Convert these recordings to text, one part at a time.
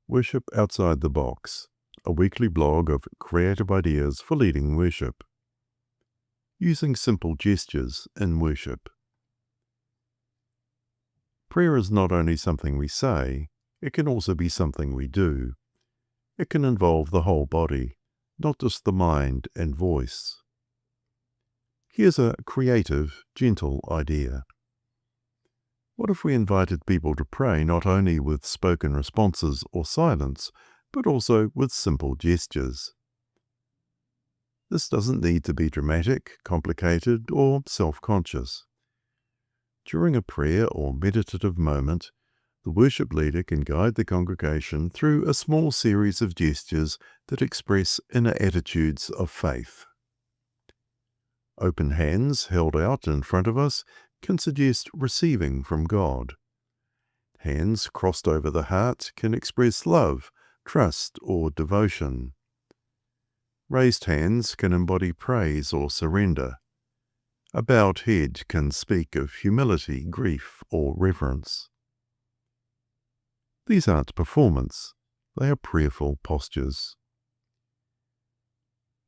Worship Outside the Box, a weekly blog of creative ideas for leading worship. Using simple gestures in worship. Prayer is not only something we say, it can also be something we do. It can involve the whole body, not just the mind and voice. Here's a creative, gentle idea. What if we invited people to pray not only with spoken responses or silence, but also with simple gestures? This doesn't need to be dramatic, complicated, or self-conscious. During a prayer or meditative moment, the worship leader can guide the congregation through a small series of gestures that express inner attitudes of faith. Open hands held out in front of us can suggest receiving from God. Hands crossed over the heart can express love, trust, or devotion. Raised hands can embody praise or surrender. A bowed head can speak of humility, grief, or reverence. These aren't performance, they are prayerful postures.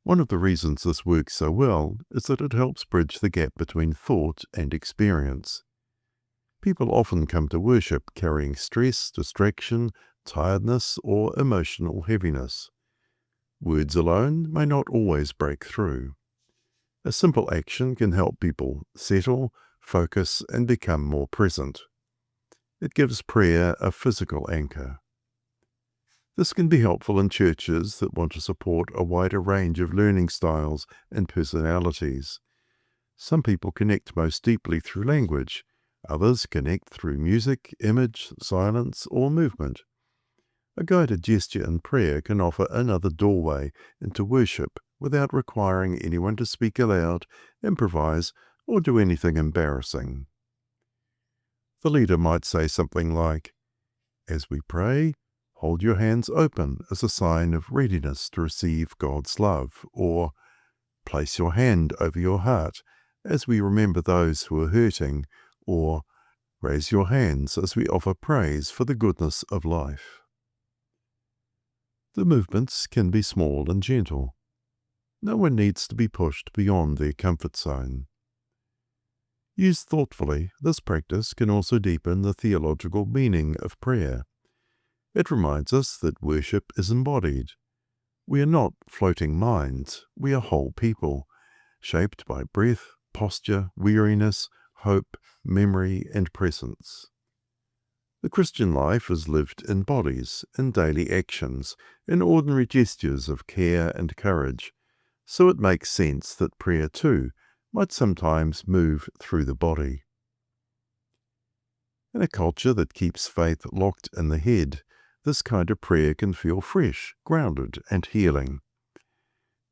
One of the reasons this works so well is that it helps bridge the gap between thought and experience. People often come to worship carrying stress, distraction, tiredness, or emotional heaviness. Words alone may not always break through. A simple action can help people settle, focus, and become more present. It gives prayer a physical anchor. This can be helpful in churches that want to support a wider range of learning styles and personalities. Some people connect most deeply through language. Others connect through music, image, silence, or movement. A guided gesture in prayer can offer another doorway into worship without requiring anyone to speak aloud, improvise, or do anything embarrassing. The leader might say something like, "As we pray, hold your hands open as a sign of readiness to receive God's love," or "Place your hand over your heart as we remember those who are hurting," or "Raise your hands as we offer praise for the goodness of life." The movements can be small and gentle. No one needs to be pushed beyond their comfort zone. Used thoughtfully, this practice can also deepen the theological meaning of prayer. It reminds us that worship is embodied. We are not floating minds, we are whole people, shaped by breath, posture, weariness, hope, memory, and presence. The Christian life is lived in bodies, in daily actions, in ordinary gestures of care and courage, so it makes sense that prayer too might sometimes move through the body. In a culture that keeps faith locked in the head, this kind of prayer can feel fresh, grounded, and healing.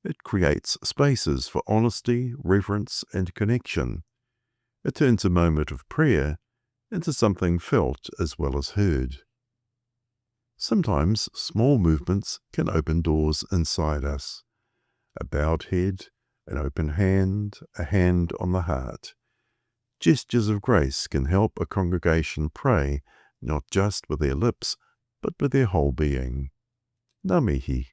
It creates spaces for honesty, reverence, and connection. It turns a moment of prayer into something felt as well as heard. Sometimes small movements can open doors inside us. A bowed head, an open hand, a hand on the heart. Gestures of grace can help a congregation pray not just with their lips, but with their whole being. Ngā mihi.